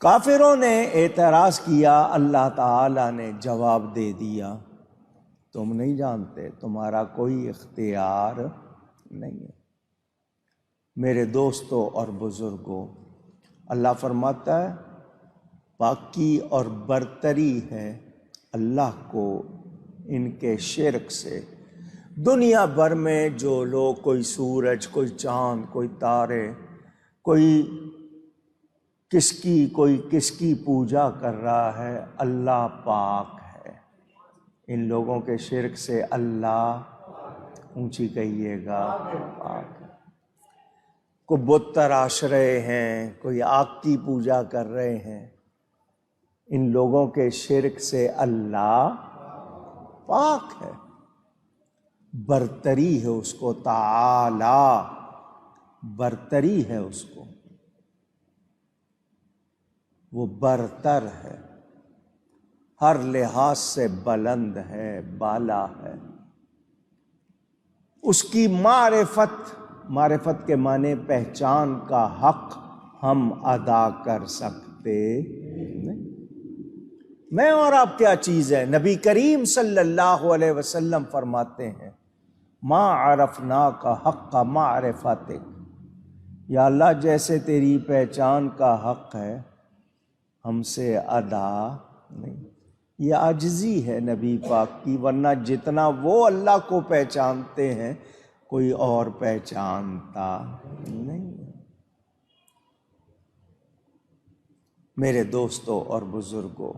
کافروں نے اعتراض کیا، اللہ تعالیٰ نے جواب دے دیا، تم نہیں جانتے، تمہارا کوئی اختیار نہیں ہے۔ میرے دوستوں اور بزرگوں، اللہ فرماتا ہے پاکی اور برتری ہے اللہ کو ان کے شرک سے۔ دنیا بھر میں جو لوگ، کوئی سورج، کوئی چاند، کوئی تارے، کوئی کس کی پوجا کر رہا ہے، اللہ پاک ہے۔ ان لوگوں کے شرک سے اللہ، اونچی کہیے گا، پاک ہے۔ کوئی بت تراش رہے ہیں، کوئی آگ کی پوجا کر رہے ہیں، ان لوگوں کے شرک سے اللہ پاک ہے، برتری ہے اس کو، تعالی برتری ہے اس کو، وہ برتر ہے، ہر لحاظ سے بلند ہے، بالا ہے۔ اس کی معرفت کے معنی پہچان کا حق ہم ادا کر سکتے نہیں۔ میں اور آپ کیا چیز ہے؟ نبی کریم صلی اللہ علیہ وسلم فرماتے ہیں ما عرفناک حق معرفتک، یا اللہ جیسے تیری پہچان کا حق ہے ہم سے ادا نہیں۔ یہ عاجزی ہے نبی پاک کی، ورنہ جتنا وہ اللہ کو پہچانتے ہیں کوئی اور پہچانتا نہیں۔ میرے دوستوں اور بزرگوں،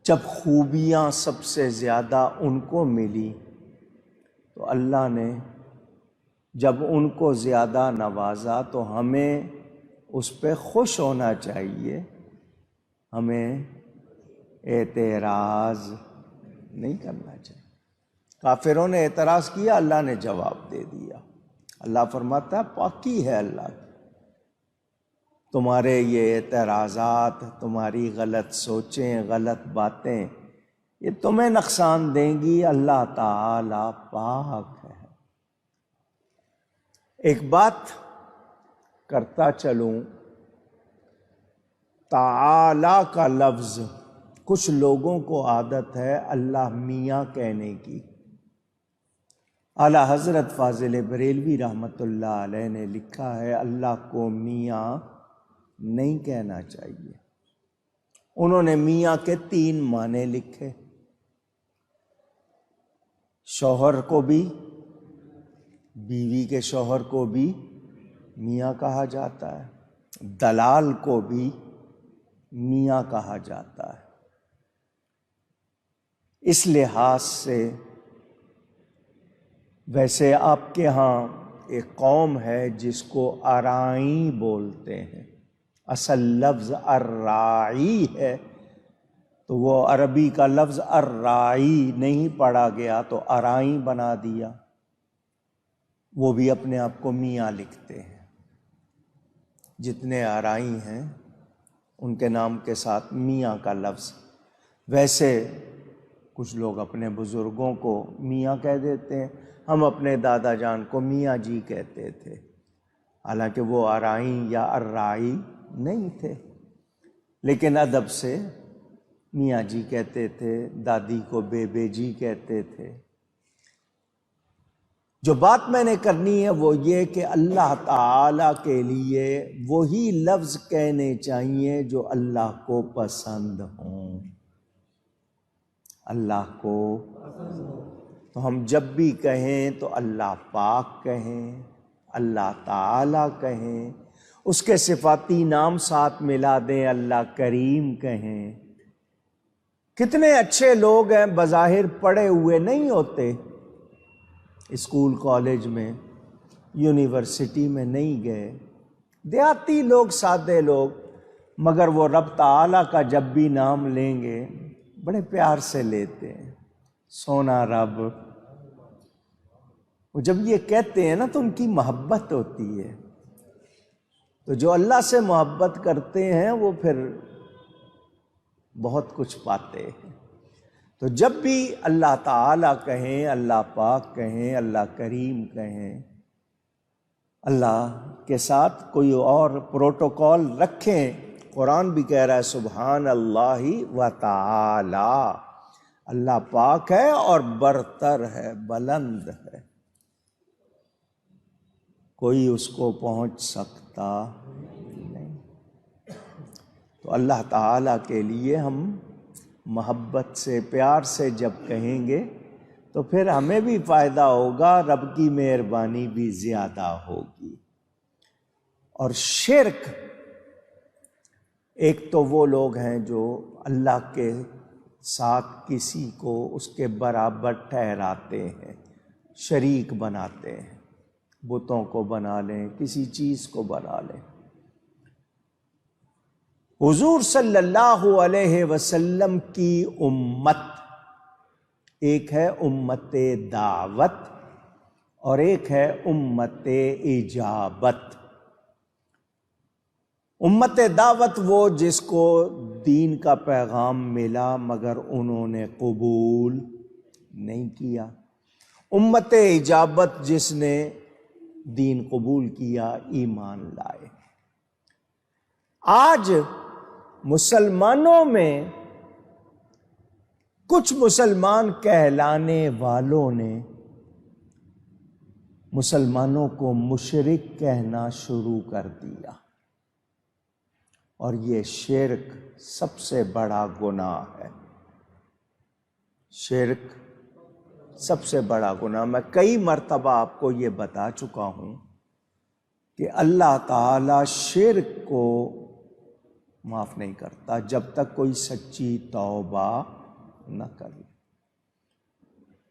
جب خوبیاں سب سے زیادہ ان کو ملی تو اللہ نے جب ان کو زیادہ نوازا تو ہمیں اس پہ خوش ہونا چاہیے، ہمیں اعتراض نہیں کرنا چاہیے۔ کافروں نے اعتراض کیا، اللہ نے جواب دے دیا۔ اللہ فرماتا ہے پاکی ہے اللہ کی، تمہارے یہ اعتراضات، تمہاری غلط سوچیں، غلط باتیں، یہ تمہیں نقصان دیں گی، اللہ تعالی پاک ہے۔ ایک بات کرتا چلوں، تعالی کا لفظ کچھ لوگوں کو عادت ہے اللہ میاں کہنے کی۔ اعلیٰ حضرت فاضل بریلوی رحمۃ اللہ علیہ نے لکھا ہے اللہ کو میاں نہیں کہنا چاہیے۔ انہوں نے میاں کے 3 معنی لکھے۔ شوہر کو بھی، بیوی کے شوہر کو بھی میاں کہا جاتا ہے، دلال کو بھی میاں کہا جاتا ہے۔ اس لحاظ سے ویسے آپ کے ہاں ایک قوم ہے جس کو ارائیں بولتے ہیں، اصل لفظ الراعی ہے، تو وہ عربی کا لفظ الراعی نہیں پڑھا گیا تو ارائیں بنا دیا۔ وہ بھی اپنے آپ کو میاں لکھتے ہیں۔ جتنے ارائیں ہیں ان کے نام کے ساتھ میاں کا لفظ۔ ویسے کچھ لوگ اپنے بزرگوں کو میاں کہہ دیتے ہیں، ہم اپنے دادا جان کو میاں جی کہتے تھے، حالانکہ وہ ارائیں یا الراعی نہیں تھے، لیکن ادب سے میاں جی کہتے تھے، دادی کو بیبے جی کہتے تھے۔ جو بات میں نے کرنی ہے وہ یہ کہ اللہ تعالی کے لیے وہی لفظ کہنے چاہیے جو اللہ کو پسند ہوں۔ اللہ کو تو ہم جب بھی کہیں تو اللہ پاک کہیں، اللہ تعالی کہیں، اس کے صفاتی نام ساتھ ملا دیں، اللہ کریم کہیں۔ کتنے اچھے لوگ ہیں بظاہر پڑھے ہوئے نہیں ہوتے، اسکول کالج میں، یونیورسٹی میں نہیں گئے، دیہاتی لوگ، سادے لوگ، مگر وہ رب تعالیٰ کا جب بھی نام لیں گے بڑے پیار سے لیتے ہیں، سونا رب۔ وہ جب یہ کہتے ہیں نا تو ان کی محبت ہوتی ہے۔ تو جو اللہ سے محبت کرتے ہیں وہ پھر بہت کچھ پاتے ہیں۔ تو جب بھی اللہ تعالیٰ کہیں، اللہ پاک کہیں، اللہ کریم کہیں، اللہ کے ساتھ کوئی اور پروٹوکول رکھیں. قرآن بھی کہہ رہا ہے سبحان اللہ و تعالی، اللہ پاک ہے اور برتر ہے، بلند ہے، کوئی اس کو پہنچ سکتا نہیں. تو اللہ تعالیٰ کے لیے ہم محبت سے، پیار سے جب کہیں گے تو پھر ہمیں بھی فائدہ ہوگا، رب کی مہربانی بھی زیادہ ہوگی. اور شرک، ایک تو وہ لوگ ہیں جو اللہ کے ساتھ کسی کو اس کے برابر ٹھہراتے ہیں، شریک بناتے ہیں، بتوں کو بنا لیں، کسی چیز کو بنا لیں. حضور صلی اللہ علیہ وسلم کی امت، ایک ہے امت دعوت اور ایک ہے امت اجابت. امت دعوت وہ جس کو دین کا پیغام ملا مگر انہوں نے قبول نہیں کیا. امت اجابت جس نے دین قبول کیا، ایمان لائے. آج مسلمانوں میں کچھ مسلمان کہلانے والوں نے مسلمانوں کو مشرک کہنا شروع کر دیا، اور یہ شرک سب سے بڑا گناہ ہے. شرک سب سے بڑا گناہ. میں کئی مرتبہ آپ کو یہ بتا چکا ہوں کہ اللہ تعالی شرک کو معاف نہیں کرتا جب تک کوئی سچی توبہ نہ کرے.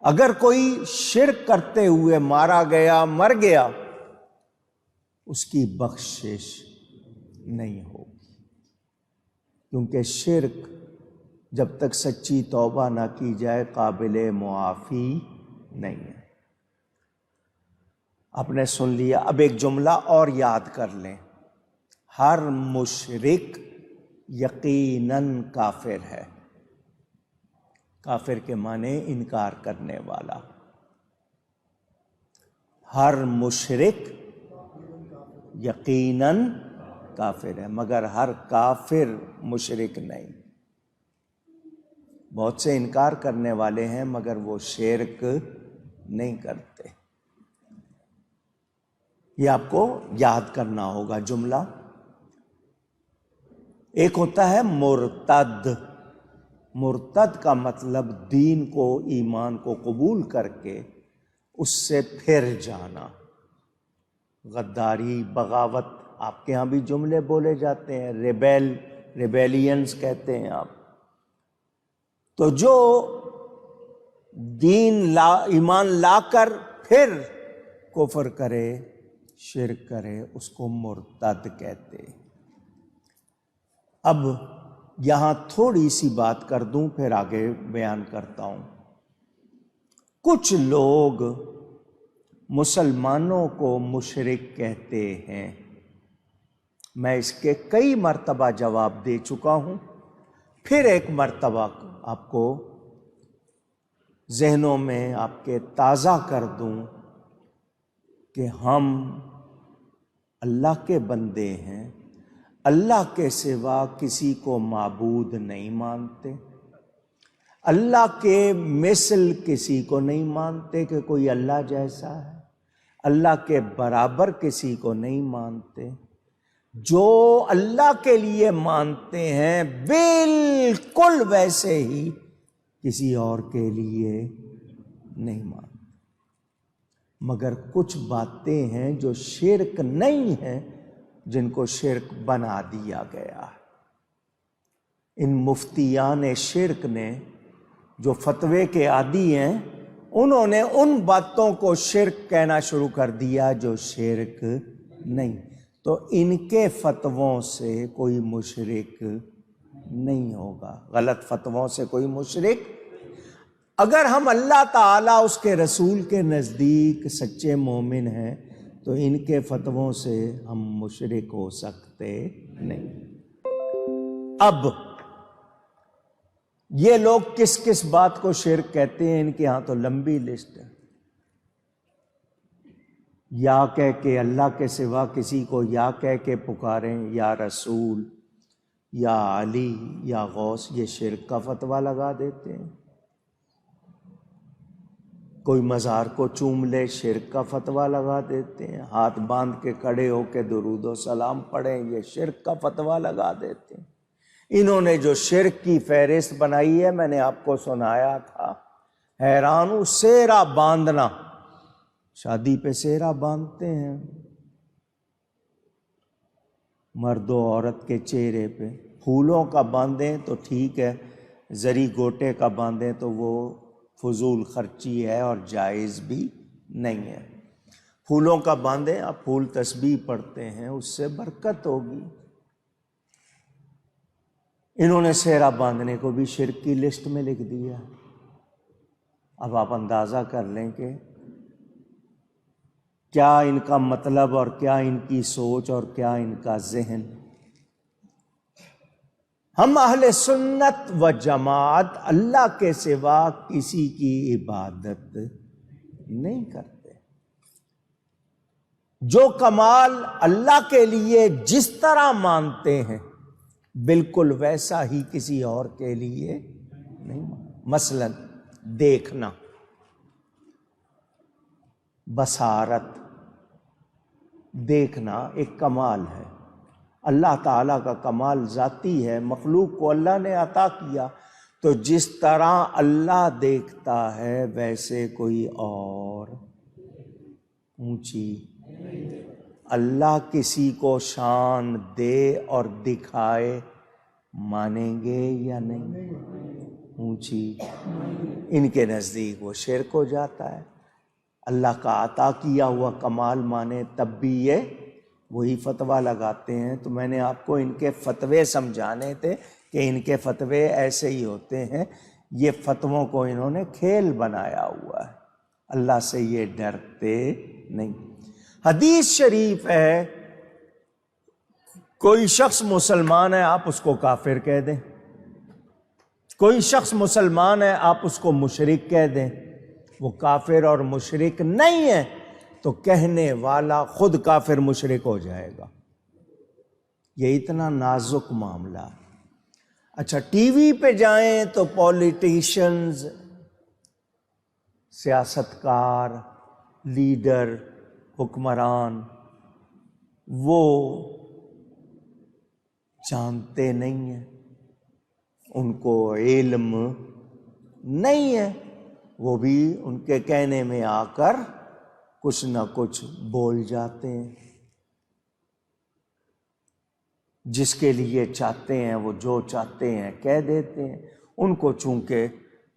اگر کوئی شرک کرتے ہوئے مارا گیا، مر گیا، اس کی بخشش نہیں ہوگی، کیونکہ شرک جب تک سچی توبہ نہ کی جائے قابل معافی نہیں ہے. آپ نے سن لیا، اب ایک جملہ اور یاد کر لیں. ہر مشرک یقیناً کافر ہے. کافر کے معنی انکار کرنے والا. ہر مشرک یقیناً کافر ہے، مگر ہر کافر مشرک نہیں. بہت سے انکار کرنے والے ہیں مگر وہ شرک نہیں کرتے. یہ آپ کو یاد کرنا ہوگا جملہ. ایک ہوتا ہے مرتد. مرتد کا مطلب دین کو، ایمان کو قبول کر کے اس سے پھر جانا. غداری، بغاوت، آپ کے ہاں بھی جملے بولے جاتے ہیں، ریبیلینز کہتے ہیں آپ. تو جو دین ایمان لا کر پھر کفر کرے، شرک کرے، اس کو مرتد کہتے. اب یہاں تھوڑی سی بات کر دوں پھر آگے بیان کرتا ہوں. کچھ لوگ مسلمانوں کو مشرک کہتے ہیں. میں اس کے کئی مرتبہ جواب دے چکا ہوں، پھر ایک مرتبہ آپ کو ذہنوں میں آپ کے تازہ کر دوں کہ ہم اللہ کے بندے ہیں، اللہ کے سوا کسی کو معبود نہیں مانتے، اللہ کے مثل کسی کو نہیں مانتے کہ کوئی اللہ جیسا ہے، اللہ کے برابر کسی کو نہیں مانتے. جو اللہ کے لیے مانتے ہیں بالکل ویسے ہی کسی اور کے لیے نہیں مانتے. مگر کچھ باتیں ہیں جو شرک نہیں ہیں، جن کو شرک بنا دیا گیا. ان مفتیان شرک نے جو فتوے کے عادی ہیں، انہوں نے ان باتوں کو شرک کہنا شروع کر دیا جو شرک نہیں. تو ان کے فتووں سے کوئی مشرک نہیں ہوگا. غلط فتووں سے کوئی مشرک. اگر ہم اللہ تعالیٰ اس کے رسول کے نزدیک سچے مومن ہیں تو ان کے فتووں سے ہم مشرک ہو سکتے نہیں. اب یہ لوگ کس کس بات کو شرک کہتے ہیں، ان کے ہاں تو لمبی لسٹ ہے. یا کہہ کے اللہ کے سوا کسی کو یا کہہ کے پکاریں، یا رسول، یا علی، یا غوث، یہ شرک کا فتویٰ لگا دیتے ہیں۔ کوئی مزار کو چوم لے، شرک کا فتویٰ لگا دیتے ہیں۔ ہاتھ باندھ کے کھڑے ہو کے درود و سلام پڑھیں، یہ شرک کا فتویٰ لگا دیتے ہیں۔ انہوں نے جو شرک کی فہرست بنائی ہے، میں نے آپ کو سنایا تھا، حیران ہوں، سیرا باندھنا، شادی پہ سیرا باندھتے ہیں مرد و عورت کے چہرے پہ، پھولوں کا باندھیں تو ٹھیک ہے، زری گوٹے کا باندھیں تو وہ فضول خرچی ہے اور جائز بھی نہیں ہے۔ پھولوں کا باندھیں، آپ پھول تسبیح پڑھتے ہیں، اس سے برکت ہوگی۔ انہوں نے سیرا باندھنے کو بھی شرک کی لسٹ میں لکھ دیا۔ اب آپ اندازہ کر لیں کہ کیا ان کا مطلب اور کیا ان کی سوچ اور کیا ان کا ذہن۔ ہم اہل سنت و جماعت اللہ کے سوا کسی کی عبادت نہیں کرتے۔ جو کمال اللہ کے لیے جس طرح مانتے ہیں بالکل ویسا ہی کسی اور کے لیے نہیں مانتے۔ مثلا دیکھنا، بصارت، دیکھنا ایک کمال ہے، اللہ تعالیٰ کا کمال ذاتی ہے، مخلوق کو اللہ نے عطا کیا، تو جس طرح اللہ دیکھتا ہے ویسے کوئی اور اونچی اللہ کسی کو شان دے اور دکھائے، مانیں گے یا نہیں؟ اونچی، ان کے نزدیک وہ شرک ہو جاتا ہے۔ اللہ کا عطا کیا ہوا کمال مانے تب بھی یہ وہی فتویٰ لگاتے ہیں۔ تو میں نے آپ کو ان کے فتوے سمجھانے تھے کہ ان کے فتوے ایسے ہی ہوتے ہیں۔ یہ فتووں کو انہوں نے کھیل بنایا ہوا ہے، اللہ سے یہ ڈرتے نہیں۔ حدیث شریف ہے، کوئی شخص مسلمان ہے آپ اس کو کافر کہہ دیں، کوئی شخص مسلمان ہے آپ اس کو مشرک کہہ دیں، وہ کافر اور مشرک نہیں ہے تو کہنے والا خود کافر مشرک ہو جائے گا۔ یہ اتنا نازک معاملہ ہے۔ اچھا، ٹی وی پہ جائیں تو پولیٹیشنز، سیاستکار، لیڈر، حکمران، وہ جانتے نہیں ہیں، ان کو علم نہیں ہے، وہ بھی ان کے کہنے میں آ کر کچھ نہ کچھ بول جاتے ہیں۔ جس کے لیے چاہتے ہیں وہ جو چاہتے ہیں کہہ دیتے ہیں۔ ان کو چونکہ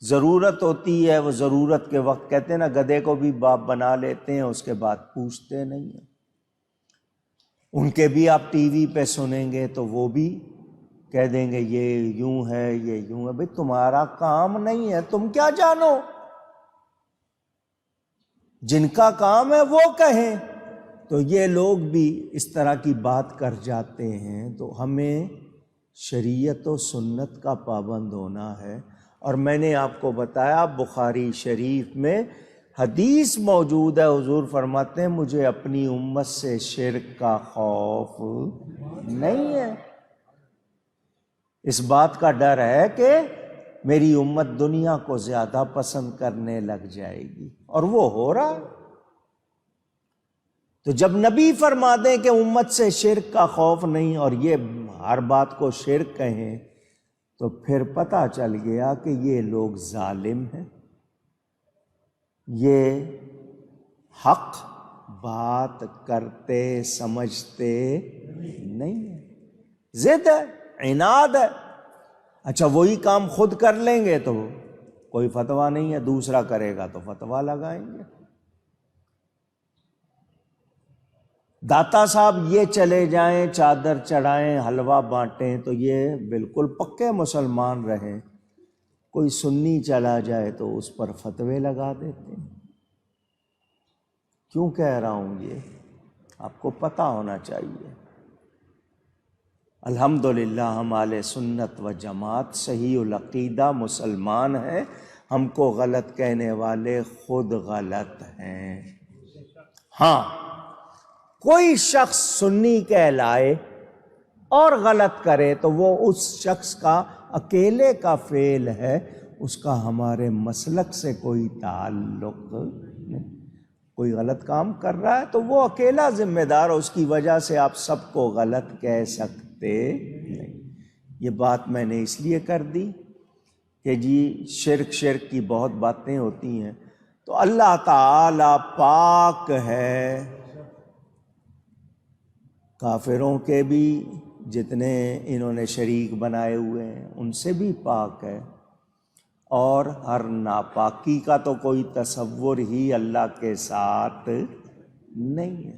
ضرورت ہوتی ہے، وہ ضرورت کے وقت کہتے ہیں نا، گدھے کو بھی باپ بنا لیتے ہیں، اس کے بعد پوچھتے نہیں ہیں۔ ان کے بھی آپ ٹی وی پہ سنیں گے تو وہ بھی کہہ دیں گے یہ یوں ہے، یہ یوں ہے۔ بھئی تمہارا کام نہیں ہے، تم کیا جانو؟ جن کا کام ہے وہ کہیں۔ تو یہ لوگ بھی اس طرح کی بات کر جاتے ہیں، تو ہمیں شریعت و سنت کا پابند ہونا ہے۔ اور میں نے آپ کو بتایا بخاری شریف میں حدیث موجود ہے، حضور فرماتے ہیں مجھے اپنی امت سے شرک کا خوف نہیں ہے، اس بات کا ڈر ہے کہ میری امت دنیا کو زیادہ پسند کرنے لگ جائے گی، اور وہ ہو رہا ہے۔ تو جب نبی فرما دیں کہ امت سے شرک کا خوف نہیں، اور یہ ہر بات کو شرک کہیں، تو پھر پتہ چل گیا کہ یہ لوگ ظالم ہیں، یہ حق بات کرتے سمجھتے نہیں ہیں، ضد ہے، عناد ہے۔ اچھا، وہی کام خود کر لیں گے تو کوئی فتویٰ نہیں ہے، دوسرا کرے گا تو فتویٰ لگائیں گے۔ داتا صاحب یہ چلے جائیں، چادر چڑھائیں، حلوہ بانٹیں تو یہ بالکل پکے مسلمان رہیں، کوئی سنی چلا جائے تو اس پر فتوے لگا دیتے ہیں۔ کیوں کہہ رہا ہوں یہ آپ کو پتہ ہونا چاہیے۔ الحمدللہ ہم اہل سنت و جماعت صحیح العقیدہ مسلمان ہیں، ہم کو غلط کہنے والے خود غلط ہیں۔ ہاں کوئی شخص سنی کہلائے اور غلط کرے تو وہ اس شخص کا اکیلے کا فعل ہے، اس کا ہمارے مسلک سے کوئی تعلق نہیں۔ کوئی غلط کام کر رہا ہے تو وہ اکیلا ذمہ دار، اس کی وجہ سے آپ سب کو غلط کہہ سکتے نہیں۔ یہ بات میں نے اس لیے کر دی کہ جی شرک کی بہت باتیں ہوتی ہیں، تو اللہ تعالی پاک ہے، کافروں کے بھی جتنے انہوں نے شریک بنائے ہوئے ہیں ان سے بھی پاک ہے، اور ہر ناپاکی کا تو کوئی تصور ہی اللہ کے ساتھ نہیں ہے۔